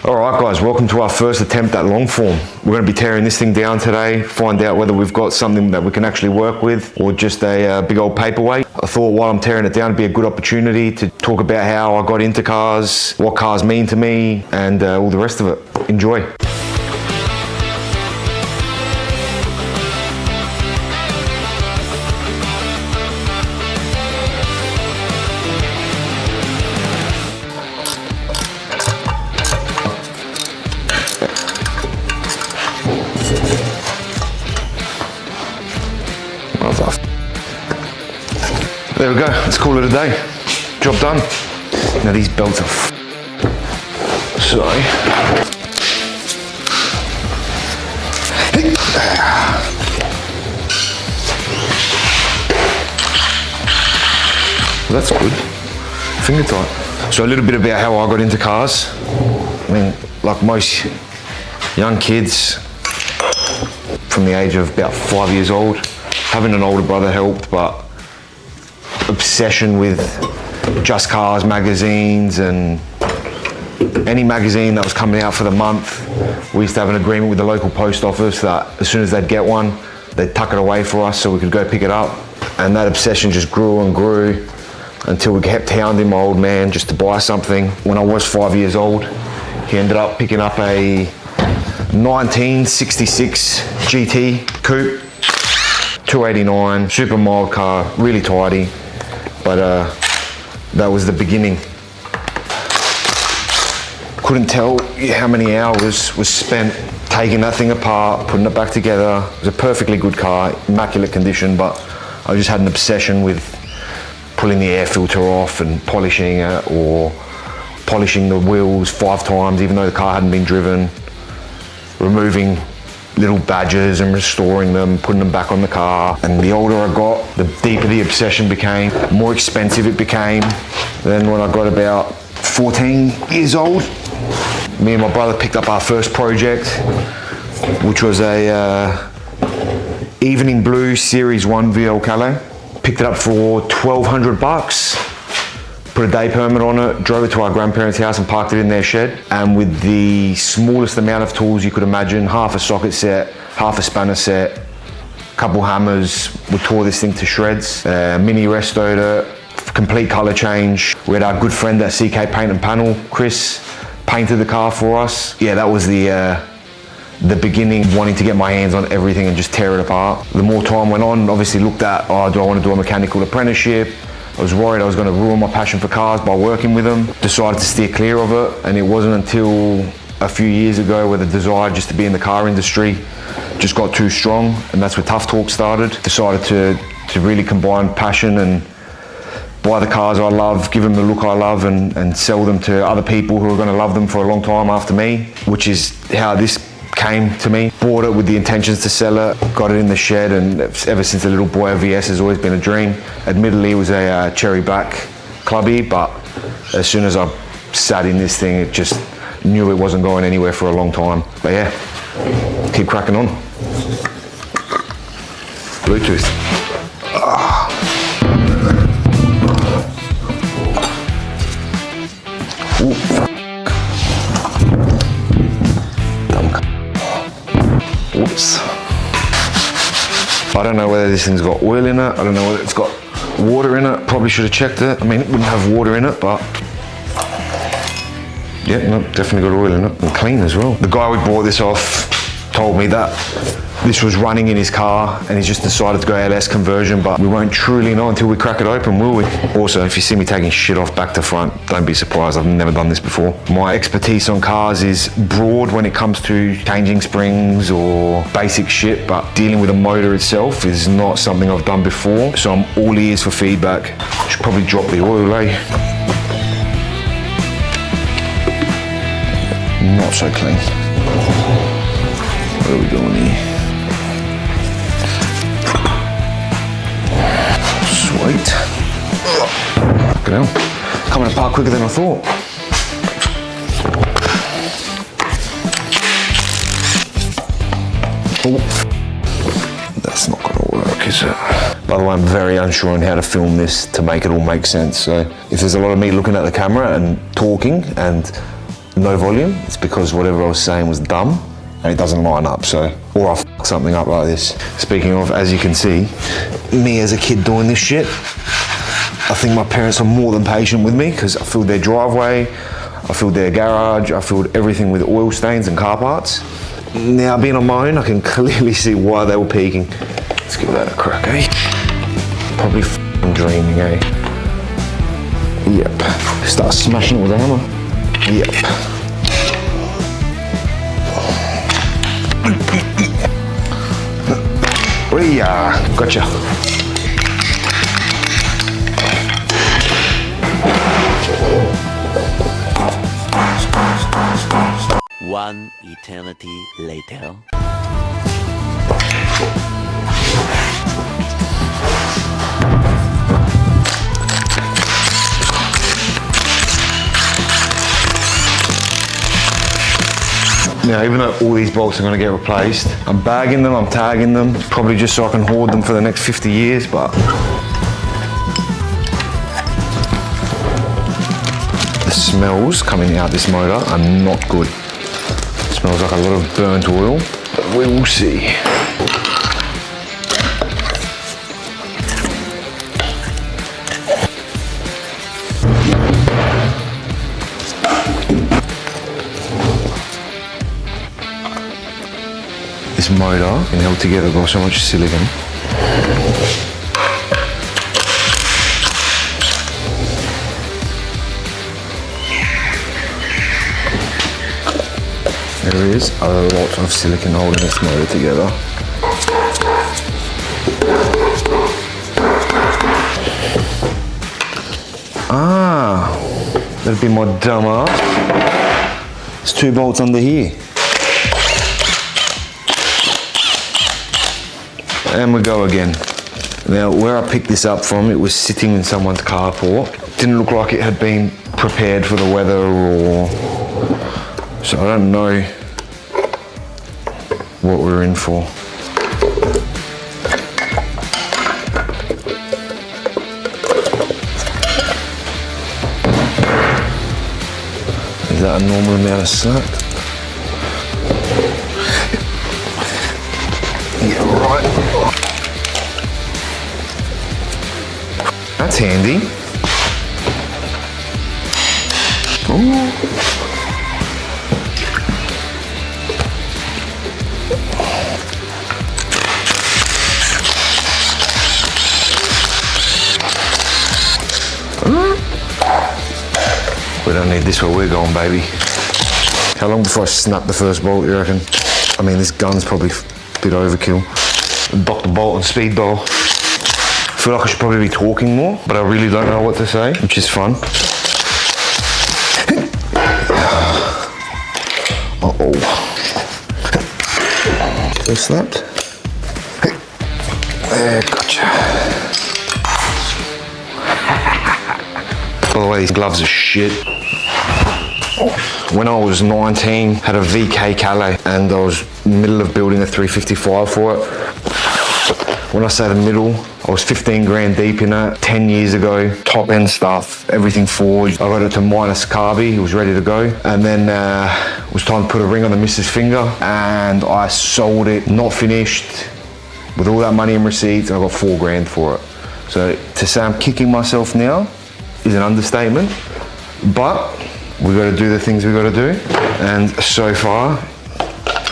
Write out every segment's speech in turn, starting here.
All right guys, welcome to our first attempt at long form. We're going to be tearing this thing down today, find out whether we've got something that we can actually work with or just a big old paperweight. I thought while I'm tearing it down it'd be a good opportunity to talk about how I got into cars, what cars mean to me, and all the rest of it. Enjoy. There we go, let's call it a day. Job done. Now these belts are sorry. Well, that's good. Finger tight. So a little bit about how I got into cars. I mean, like most young kids, from the age of about 5 years old, having an older brother helped, but obsession with Just Cars magazines and any magazine that was coming out for the month. We used to have an agreement with the local post office that as soon as they'd get one, they'd tuck it away for us so we could go pick it up. And that obsession just grew and grew until we kept hounding my old man just to buy something. When I was 5 years old, he ended up picking up a 1966 GT coupe, 289, super mild car, really tidy. But that was the beginning. Couldn't tell you how many hours was spent taking that thing apart, putting it back together. It was a perfectly good car, immaculate condition, but I just had an obsession with pulling the air filter off and polishing it, or polishing the wheels 5 times even though the car hadn't been driven, removing little badges and restoring them, putting them back on the car. And the older I got, the deeper the obsession became, the more expensive it became. Then when I got about 14 years old, me and my brother picked up our first project, which was a Evening Blue Series 1 VL Calais. Picked it up for 1,200 bucks. Put a day permit on it, drove it to our grandparents' house and parked it in their shed. And with the smallest amount of tools you could imagine, half a socket set, half a spanner set, a couple hammers, we tore this thing to shreds. Mini restoed it, complete color change. We had our good friend at CK Paint and Panel, Chris, painted the car for us. Yeah, that was the beginning, wanting to get my hands on everything and just tear it apart. The more time went on, obviously looked at, oh, do I want to do a mechanical apprenticeship? I was worried I was going to ruin my passion for cars by working with them. Decided to steer clear of it, and it wasn't until a few years ago where the desire just to be in the car industry just got too strong, and that's where Tuff Talk started. Decided to really combine passion and buy the cars I love, give them the look I love, and sell them to other people who are going to love them for a long time after me, which is how this came to me. Bought it with the intentions to sell it, got it in the shed, and ever since a little boy, a VS has always been a dream. Admittedly, it was a cherry black clubby, but as soon as I sat in this thing, it just knew it wasn't going anywhere for a long time. But yeah, keep cracking on. Bluetooth. Ooh. Whoops. I don't know whether this thing's got oil in it. I don't know whether it's got water in it. Probably should have checked it. I mean, it wouldn't have water in it, but yeah, no, definitely got oil in it, and clean as well. The guy we bought this off told me that this was running in his car and he's just decided to go LS conversion, but we won't truly know until we crack it open, will we? Also, if you see me taking shit off back to front, don't be surprised. I've never done this before. My expertise on cars is broad when it comes to changing springs or basic shit, but dealing with a motor itself is not something I've done before, so I'm all ears for feedback. Should probably drop the oil, eh? Not so clean. What are we doing here? Sweet. Look at him. Coming apart quicker than I thought. Oh, that's not gonna work, is it? By the way, I'm very unsure on how to film this to make it all make sense. So if there's a lot of me looking at the camera and talking and no volume, it's because whatever I was saying was dumb and it doesn't line up, so, or I f something up like this. Speaking of, as you can see, me as a kid doing this shit, I think my parents are more than patient with me because I filled their driveway, I filled their garage, I filled everything with oil stains and car parts. Now being on my own, I can clearly see why they were peaking. Let's give that a crack, eh? Probably f***ing dreaming, eh? Yep. Start smashing it with a hammer. Yep. Yeah, gotcha. One eternity later. Now, even though all these bolts are going to get replaced, I'm bagging them, I'm tagging them, probably just so I can hoard them for the next 50 years, but the smells coming out this motor are not good. It smells like a lot of burnt oil, but we will see. This motor and held together by so much silicon. There is a lot of silicon holding this motor together. Ah, that'd be my dumb ass. There's 2 bolts under here. And we go again. Now, where I picked this up from, it was sitting in someone's carport. Didn't look like it had been prepared for the weather or... So I don't know what we're in for. Is that a normal amount of slack? Yeah, right. That's handy. Ooh. We don't need this where we're going, baby. How long before I snap the first bolt, you reckon? I mean, this gun's probably a bit overkill. Dr. Bolt and speed bowl. I feel like I should probably be talking more, but I really don't know what to say, which is fun. Uh-oh. Just snapped. There, gotcha. By the way, these gloves are shit. When I was 19, had a VK Calais, and I was in the middle of building a 355 for it. When I say the middle, I was 15 grand deep in it, 10 years ago, top end stuff, everything forged. I got it to minus carby, it was ready to go. And then it was time to put a ring on the missus finger, and I sold it, not finished, with all that money in receipts, and I got 4 grand for it. So to say I'm kicking myself now is an understatement, but we got to do the things we got to do, and so far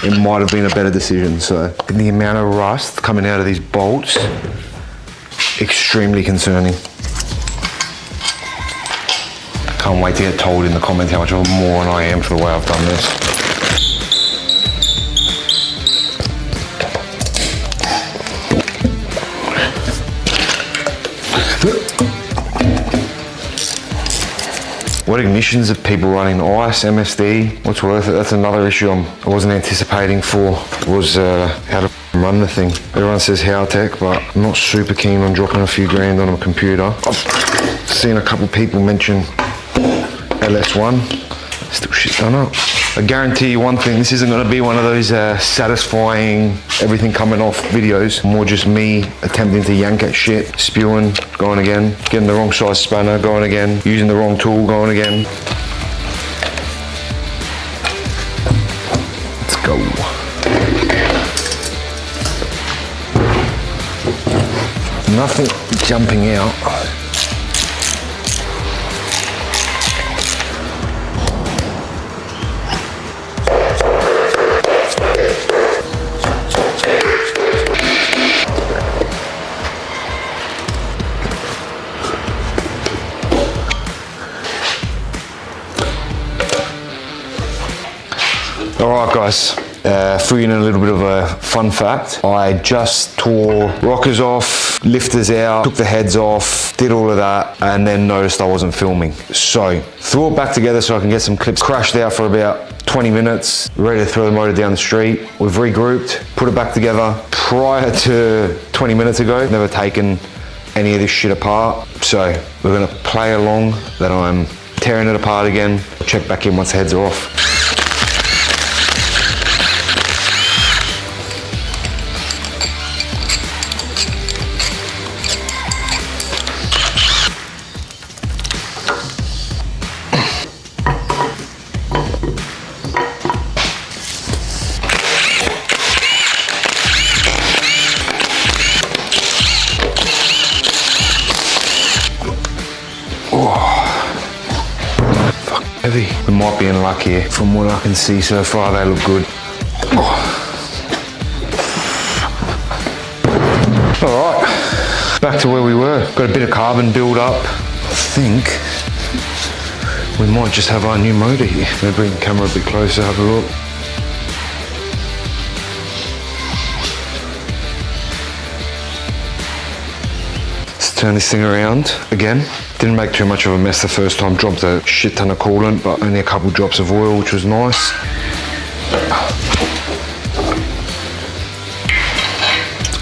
it might have been a better decision. So the amount of rust coming out of these bolts, extremely concerning. Can't wait to get told in the comments how much of a moron I am for the way I've done this. What ignitions are people running? ICE, MSD, what's worth it? That's another issue I wasn't anticipating for, was how to run the thing. Everyone says how tech, but I'm not super keen on dropping a few grand on a computer. I've seen a couple people mention LS1, still shit done up. I guarantee you one thing, this isn't going to be one of those satisfying everything coming off videos, more just me attempting to yank at shit, spewing, going again, getting the wrong size spanner, going again, using the wrong tool, going again. Go. Nothing jumping out. Alright guys, threw in a little bit of a fun fact. I just tore rockers off, lifters out, took the heads off, did all of that, and then noticed I wasn't filming. So, threw it back together so I can get some clips. Crashed out for about 20 minutes, ready to throw the motor down the street. We've regrouped, put it back together. Prior to 20 minutes ago, never taken any of this shit apart. So, we're gonna play along that I'm tearing it apart again. Check back in once the heads are off. Heavy. We might be in luck here. From what I can see so far, they look good. All right, back to where we were. Got a bit of carbon build up. I think we might just have our new motor here. I'm gonna bring the camera a bit closer, have a look. Let's turn this thing around again. Didn't make too much of a mess the first time, dropped a shit ton of coolant, but only a couple drops of oil, which was nice.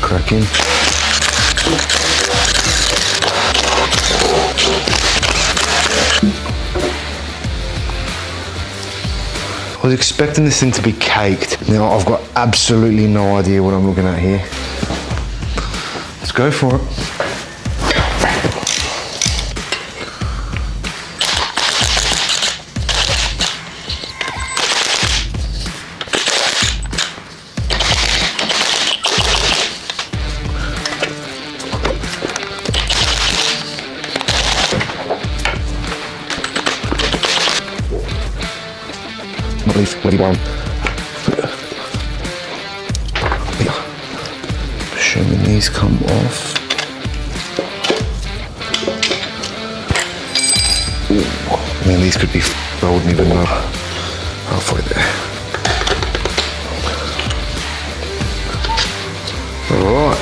Crack in. I was expecting this thing to be caked. Now I've got absolutely no idea what I'm looking at here. Let's go for it. Bloody one. Assuming these come off. Ooh, man, these could be I wouldn't even know. Halfway there. All right.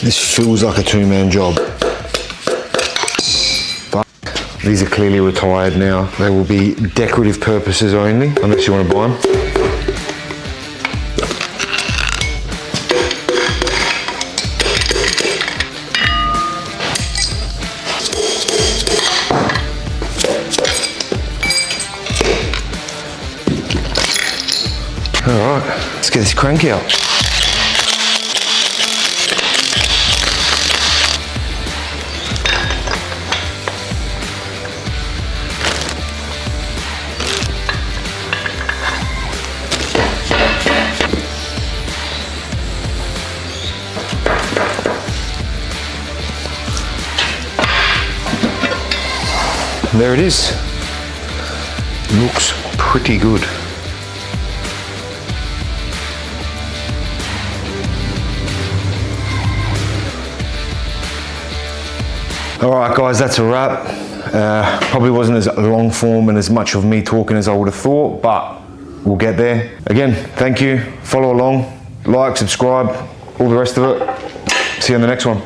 This feels like a two-man job. But these are clearly retired now. They will be decorative purposes only, unless you want to buy them. All right, let's get this crank out. There it is. Looks pretty good. All right, guys, that's a wrap. Probably wasn't as long form and as much of me talking as I would have thought, but we'll get there. Again, thank you. Follow along, like, subscribe, all the rest of it. See you on the next one.